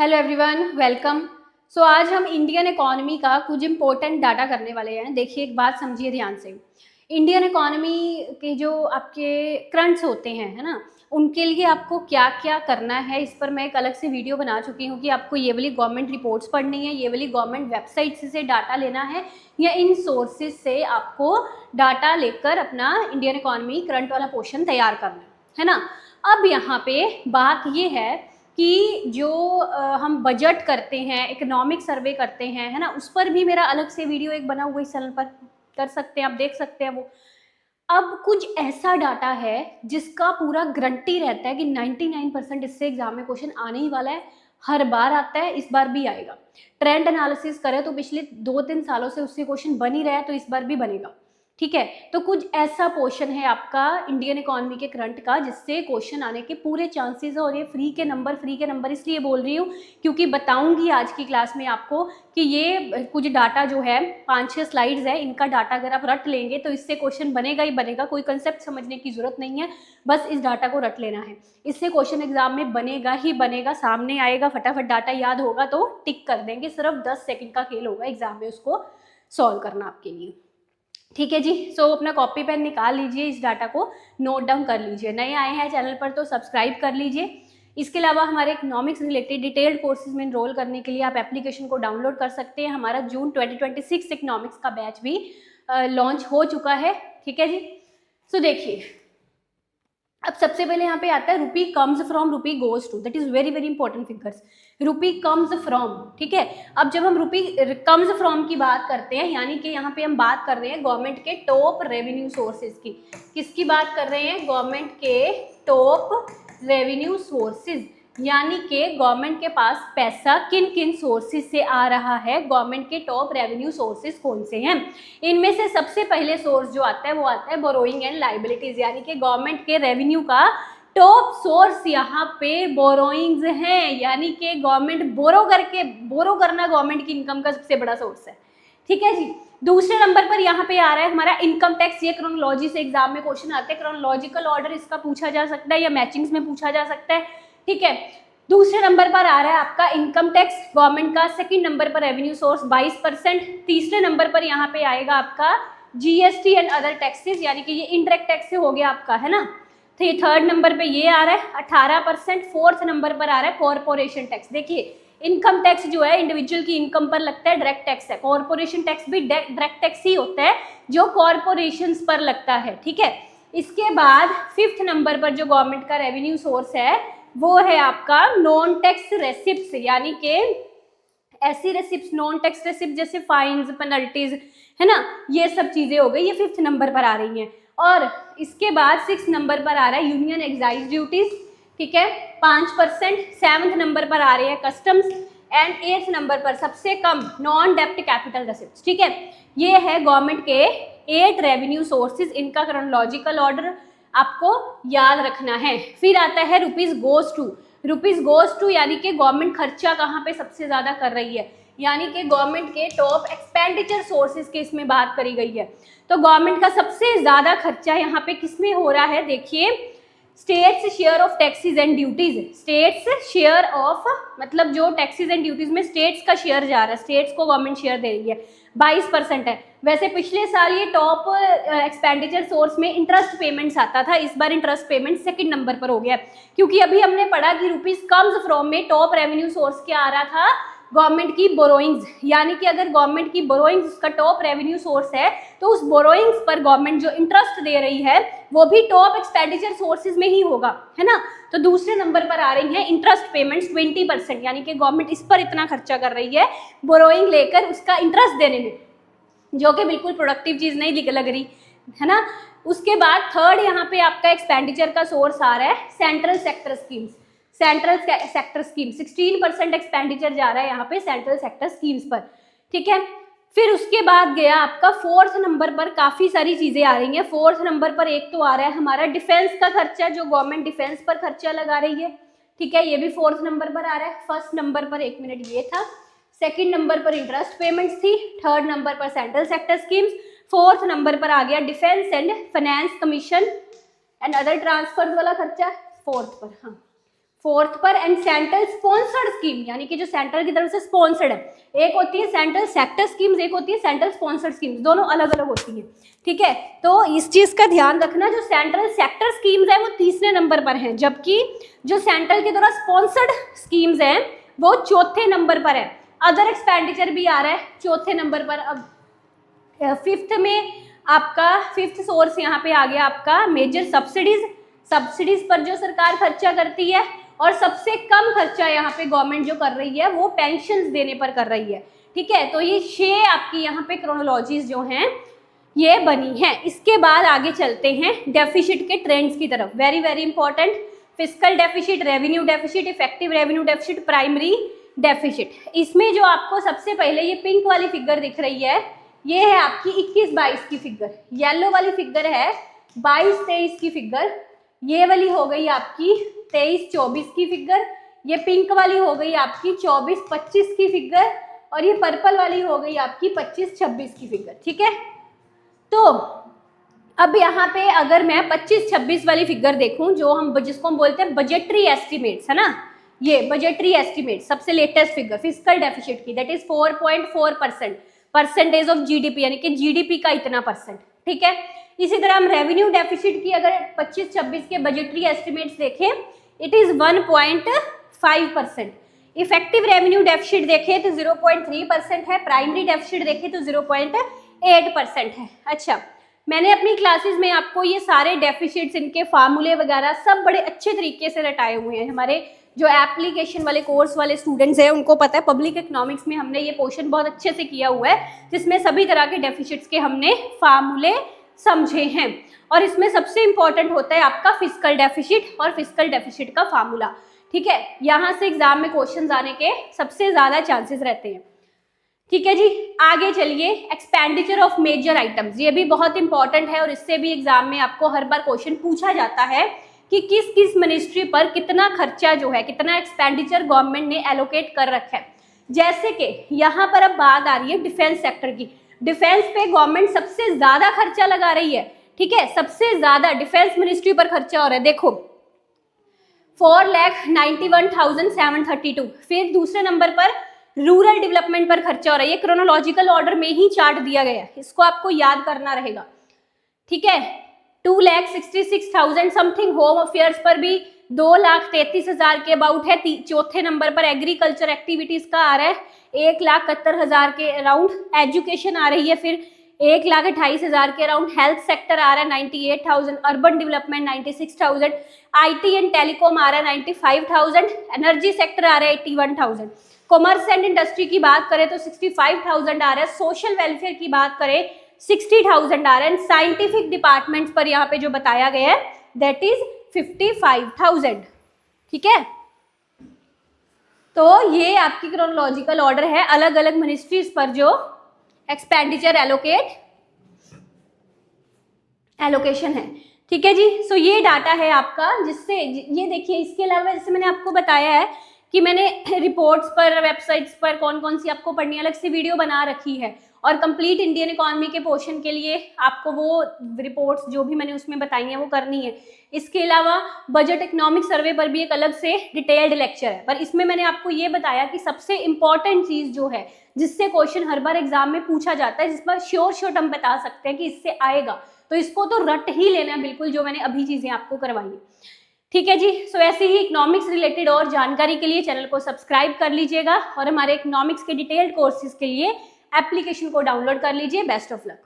Hello everyone, welcome. सो आज हम Indian economy का कुछ इम्पोर्टेंट डाटा करने वाले हैं। देखिए, एक बात समझिए ध्यान से। इंडियन इकोनॉमी के जो आपके करंट्स होते हैं, है ना, उनके लिए आपको क्या क्या करना है, इस पर मैं एक अलग से वीडियो बना चुकी हूँ कि आपको ये वाली गवर्नमेंट रिपोर्ट्स पढ़नी है, ये वाली गवर्नमेंट वेबसाइट से डाटा लेना है, या इन सोर्सेज से आपको डाटा लेकर अपना इंडियन इकोनॉमी करंट वाला पोर्शन तैयार करना है ना। अब यहाँ पे बात ये है कि जो हम बजट करते हैं, इकोनॉमिक सर्वे करते हैं, है ना, उस पर भी मेरा अलग से वीडियो एक बना हुआ इस चैनल पर, कर सकते हैं, आप देख सकते हैं वो। अब कुछ ऐसा डाटा है जिसका पूरा गारंटी रहता है कि 99% इससे एग्जाम में क्वेश्चन आने ही वाला है, हर बार आता है, इस बार भी आएगा। ट्रेंड एनालिसिस करें तो पिछले 2-3 सालों से उससे क्वेश्चन बन ही रहा है, तो इस बार भी बनेगा। ठीक है, तो कुछ ऐसा पोर्शन है आपका इंडियन इकोनॉमी के करंट का जिससे क्वेश्चन आने के पूरे चांसेस है। और ये फ्री के नंबर इसलिए बोल रही हूँ क्योंकि बताऊंगी आज की क्लास में आपको कि ये कुछ डाटा जो है 5-6 स्लाइड्स है, इनका डाटा अगर आप रट लेंगे तो इससे क्वेश्चन बनेगा ही बनेगा। कोई कंसेप्ट समझने की जरूरत नहीं है, बस इस डाटा को रट लेना है, इससे क्वेश्चन एग्जाम में बनेगा ही बनेगा, सामने आएगा, फटाफट डाटा याद होगा तो टिक कर देंगे। सिर्फ 10 सेकंड का खेल होगा एग्जाम में उसको सॉल्व करना आपके लिए। ठीक है जी। सो अपना कॉपी पेन निकाल लीजिए, इस डाटा को नोट डाउन कर लीजिए। नए आए हैं चैनल पर तो सब्सक्राइब कर लीजिए। इसके अलावा हमारे इकोनॉमिक्स रिलेटेड डिटेल्ड कोर्सेज में एनरोल करने के लिए आप एप्लीकेशन को डाउनलोड कर सकते हैं। हमारा जून 2026 इकोनॉमिक्स का बैच भी लॉन्च हो चुका है। ठीक है जी। सो देखिए, अब सबसे पहले यहाँ पे आता है rupee comes from rupee goes to, that is very very important figures. Rupee comes from, ठीक है। अब जब हम रुपी कम्स फ्रॉम की बात करते हैं, यानी कि यहाँ पे हम बात कर रहे हैं गवर्नमेंट के टॉप रेवेन्यू सोर्सेज की। किसकी बात कर रहे हैं? गवर्नमेंट के टॉप रेवेन्यू सोर्सेज, यानी कि गवर्नमेंट के पास पैसा किन किन सोर्सेज से आ रहा है, गवर्नमेंट के टॉप रेवेन्यू सोर्सेज कौन से हैं। इनमें से सबसे पहले सोर्स जो आता है वो आता है बोरोइंग एंड लाइबिलिटीज, यानी कि गवर्नमेंट के रेवेन्यू का टॉप सोर्स यहाँ पे बोरोइंग्स हैं, यानी कि गवर्नमेंट बोरो करना गवर्नमेंट की इनकम का सबसे बड़ा सोर्स है। ठीक है जी। दूसरे नंबर पर यहाँ पे आ रहा है हमारा इनकम टैक्स। ये क्रोनोलॉजी से एग्जाम में क्वेश्चन आते हैं, क्रोनोलॉजिकल ऑर्डर इसका पूछा जा सकता है या मैचिंग्स में पूछा जा सकता है। ठीक है। दूसरे नंबर पर आ रहा है आपका इनकम टैक्स गवर्नमेंट का। सेकंड नंबर पर रेवेन्यू सोर्स 22%। तीसरे नंबर पर यहाँ पे आएगा आपका जीएसटी एंड अदर टैक्सेस, यानी कि ये इनडायरेक्ट टैक्स से हो गया आपका, है ना। तो ये थर्ड नंबर पे ये आ रहा है 18%। फोर्थ नंबर पर आ रहा है कॉर्पोरेशन टैक्स। देखिए, इनकम टैक्स जो है इंडिविजुअल की इनकम पर लगता है, डायरेक्ट टैक्स है। कॉर्पोरेशन टैक्स भी डायरेक्ट टैक्स ही होता है जो कॉर्पोरेशंस पर लगता है। ठीक है। इसके बाद फिफ्थ नंबर पर जो गवर्नमेंट का रेवेन्यू सोर्स है वो है आपका नॉन टैक्स रेसिप्ट्स, यानी कि ऐसी रेसिप्ट्स, नॉन टैक्स रेसिप्ट जैसे फाइन्स, पेनल्टीज, है ना, ये सब चीजें हो गई, ये फिफ्थ नंबर पर आ रही हैं। और इसके बाद सिक्स नंबर पर आ रहा है यूनियन एक्साइज ड्यूटीज, ठीक है, 5%। सेवंथ नंबर पर आ रही है कस्टम्स एंड एट्थ नंबर पर सबसे कम नॉन डेप्ट कैपिटल रेसिप्ट्स। ठीक है, ये है गवर्नमेंट के 8 रेवेन्यू सोर्सेज। इनका क्रोनोलॉजिकल ऑर्डर आपको याद रखना है। फिर आता है rupees goes to. Rupees goes to यानी कि गवर्नमेंट खर्चा कहाँ पे सबसे ज्यादा कर रही है, यानी कि गवर्नमेंट के टॉप एक्सपेंडिचर सोर्सेज की इसमें बात करी गई है। तो गवर्नमेंट का सबसे ज्यादा खर्चा यहाँ पे किसमें हो रहा है? देखिए, states share of taxes and duties. States share of मतलब जो टैक्सेस एंड ड्यूटीज में स्टेट्स का शेयर जा रहा है, स्टेट्स को गवर्नमेंट शेयर दे रही है, 22% है। वैसे पिछले साल ये टॉप एक्सपेंडिचर सोर्स में इंटरेस्ट पेमेंट्स आता था, इस बार इंटरेस्ट पेमेंट सेकंड नंबर पर हो गया, क्योंकि अभी हमने पढ़ा कि रुपीज कम्स फ्रॉम में टॉप रेवेन्यू सोर्स क्या आ रहा था? गवर्नमेंट की बोरोइंग्स, यानी कि अगर गवर्नमेंट की बोरोइंग्स उसका टॉप रेवेन्यू सोर्स है तो उस बोरोइंग्स पर गवर्नमेंट जो इंटरेस्ट दे रही है वो भी टॉप एक्सपेंडिचर सोर्सेज में ही होगा, है ना। तो दूसरे नंबर पर आ रही है इंटरेस्ट पेमेंट्स 20%, यानी कि गवर्नमेंट इस पर इतना खर्चा कर रही है बोरोइंग लेकर उसका इंटरेस्ट देने में, जो कि बिल्कुल प्रोडक्टिव चीज नहीं लग रही, है ना। उसके बाद थर्ड यहाँ पे आपका एक्सपेंडिचर का सोर्स आ रहा है central sector schemes. Central sector scheme 16% expenditure जा रहा है यहाँ पे सेंट्रल सेक्टर स्कीम्स पर। ठीक है। फिर उसके बाद गया आपका फोर्थ नंबर पर, काफी सारी चीजें आ रही हैं। फोर्थ नंबर पर एक तो आ रहा है हमारा डिफेंस का खर्चा, जो गवर्नमेंट डिफेंस पर खर्चा लगा रही है। ठीक है, ये भी फोर्थ नंबर पर आ रहा है। फर्स्ट नंबर पर, एक मिनट, ये था। सेकंड नंबर पर इंटरेस्ट पेमेंट्स थी। थर्ड नंबर पर central sector schemes. Fourth number पर आ गया defence and finance commission and other transfer वाला खर्चा, फोर्थ पर। हाँ, फोर्थ पर एंड सेंट्रल स्पॉन्सर्ड स्कीम, यानी कि जो सेंट्रल की तरफ से स्पॉन्सर्ड है, एक होती है सेंट्रल सेक्टर स्कीम्स, एक होती है सेंट्रल स्पॉन्सर्ड स्कीम्स, दोनों अलग अलग होती हैं, ठीक है। तो इस चीज का ध्यान रखना, जो सेंट्रल सेक्टर स्कीम्स है वो तीसरे नंबर पर हैं, जबकि जो सेंट्रल के द्वारा स्पॉन्सर्ड स्कीम्स हैं वो चौथे नंबर पर है। अदर एक्सपेंडिचर भी आ रहा है चौथे नंबर पर। अब फिफ्थ में आपका फिफ्थ सोर्स यहाँ पे आ गया आपका मेजर सब्सिडीज, सब्सिडीज पर जो सरकार खर्चा करती है, और सबसे कम खर्चा यहाँ पे गवर्नमेंट जो कर रही है वो पेंशन्स देने पर कर रही है, ठीक है। तो ये 6 आपकी यहाँ पे क्रोनोलॉजीज जो हैं ये बनी है। इसके बाद आगे चलते हैं डेफिसिट के ट्रेंड्स की तरफ। Very very important, fiscal deficit, revenue deficit, effective revenue deficit, primary deficit. इसमें जो आपको सबसे पहले ये पिंक वाली फिगर दिख रही है, ये है आपकी 21-22 की फिगर, येलो वाली फिगर है 22-23 की फिगर, ये वाली हो गई आपकी 23-24 की फिगर, ये पिंक वाली हो गई आपकी 24-25 की फिगर, और ये पर्पल वाली हो गई आपकी 25-26 की फिगर, ठीक है। तो अब यहाँ पे अगर मैं 25-26 वाली फिगर देखूं, जो हम जिसको हम बोलते हैं बजटरी एस्टिमेट्स, है ना, ये बजटरी एस्टिमेट सबसे लेटेस्ट फिगर फिस्कल डेफिसिट की, that is 4.4% percentage of GDP, यानी कि जीडीपी का इतना परसेंट, ठीक है। इसी तरह हम रेवेन्यू डेफिसिट की अगर 25-26 के बजटरी एस्टिमेट्स देखें, it is 1.5%। Effective revenue deficit देखें तो 0.3% है, प्राइमरी डेफिसिट देखें तो 0.8% है। अच्छा, मैंने अपनी क्लासेस में आपको ये सारे डेफिसिट्स, इनके फार्मूले वगैरह सब बड़े अच्छे तरीके से रटाए हुए हैं। हमारे जो एप्लीकेशन वाले कोर्स वाले स्टूडेंट्स हैं उनको पता है, पब्लिक इकोनॉमिक्स में हमने ये पोर्शन बहुत अच्छे से किया हुआ है, जिसमें सभी तरह के डेफिसिट्स के हमने फार्मूले समझे हैं। और इसमें सबसे इंपॉर्टेंट होता है आपका फिस्कल डेफिसिट और फिस्कल डेफिसिट का फार्मूला, ठीक है। यहाँ से एग्जाम में क्वेश्चन आने के सबसे ज्यादा चांसेस रहते हैं, ठीक है जी। आगे चलिए, एक्सपेंडिचर ऑफ मेजर आइटम्स, ये भी बहुत इंपॉर्टेंट है और इससे भी एग्जाम में आपको हर बार क्वेश्चन पूछा जाता है कि किस किस मिनिस्ट्री पर कितना खर्चा जो है, कितना एक्सपेंडिचर गवर्नमेंट ने एलोकेट कर रखा है। जैसे कि यहाँ पर अब बात आ रही है डिफेंस सेक्टर की, डिफेंस पे गवर्नमेंट सबसे ज्यादा खर्चा लगा रही है, ठीक है, सबसे ज्यादा डिफेंस मिनिस्ट्री पर खर्चा हो रहा है, देखो 4,91,732। फिर दूसरे नंबर पर रूरल डेवलपमेंट पर खर्चा हो रहा है, ये क्रोनोलॉजिकल ऑर्डर में ही चार्ट दिया गया है, इसको आपको याद करना रहेगा, ठीक है। 2,66,000 समथिंग। होम अफेयर्स पर भी 2,33,000 के अबाउट है। चौथे नंबर पर एग्रीकल्चर एक्टिविटीज का आ रहा है 1,71,000 के अराउंड। एजुकेशन आ रही है फिर 1,28,000 के अराउंड। हेल्थ सेक्टर आ रहा है 98,000। Urban development 96,000। IT and telecom आ रहा है 95,000। एनर्जी सेक्टर आ रहा है 81,000। कॉमर्स एंड इंडस्ट्री की बात करें तो 65,000 आ रहा है। सोशल वेलफेयर की बात करें 60,000 आ रहा है। साइंटिफिक डिपार्टमेंट्स पर यहाँ पे जो बताया गया है दैट इज 55,000, ठीक है। तो ये आपकी क्रोनोलॉजिकल ऑर्डर है अलग अलग मिनिस्ट्रीज पर जो एक्सपेंडिचर एलोकेशन है, ठीक है जी। सो ये डाटा है आपका, जिससे ये देखिए, इसके अलावा जैसे मैंने आपको बताया है कि मैंने रिपोर्ट्स पर, वेबसाइट्स पर कौन कौन सी आपको पढ़नी, अलग से वीडियो बना रखी है। और कंप्लीट इंडियन इकोनॉमी के पोर्शन के लिए आपको वो रिपोर्ट्स जो भी मैंने उसमें बताई हैं वो करनी है। इसके अलावा बजट इकोनॉमिक सर्वे पर भी एक अलग से डिटेल्ड लेक्चर है, पर इसमें मैंने आपको ये बताया कि सबसे इंपॉर्टेंट चीज़ जो है जिससे क्वेश्चन हर बार एग्जाम में पूछा जाता है, जिस पर श्योर हम बता सकते हैं कि इससे आएगा, तो इसको तो रट ही लेना बिल्कुल, जो मैंने अभी चीज़ें आपको करवाई है, ठीक है जी। सो ऐसे ही इकोनॉमिक्स रिलेटेड और जानकारी के लिए चैनल को सब्सक्राइब कर लीजिएगा और हमारे इकोनॉमिक्स के डिटेल्ड कोर्सेज के लिए एप्लीकेशन को डाउनलोड कर लीजिए। Best of luck.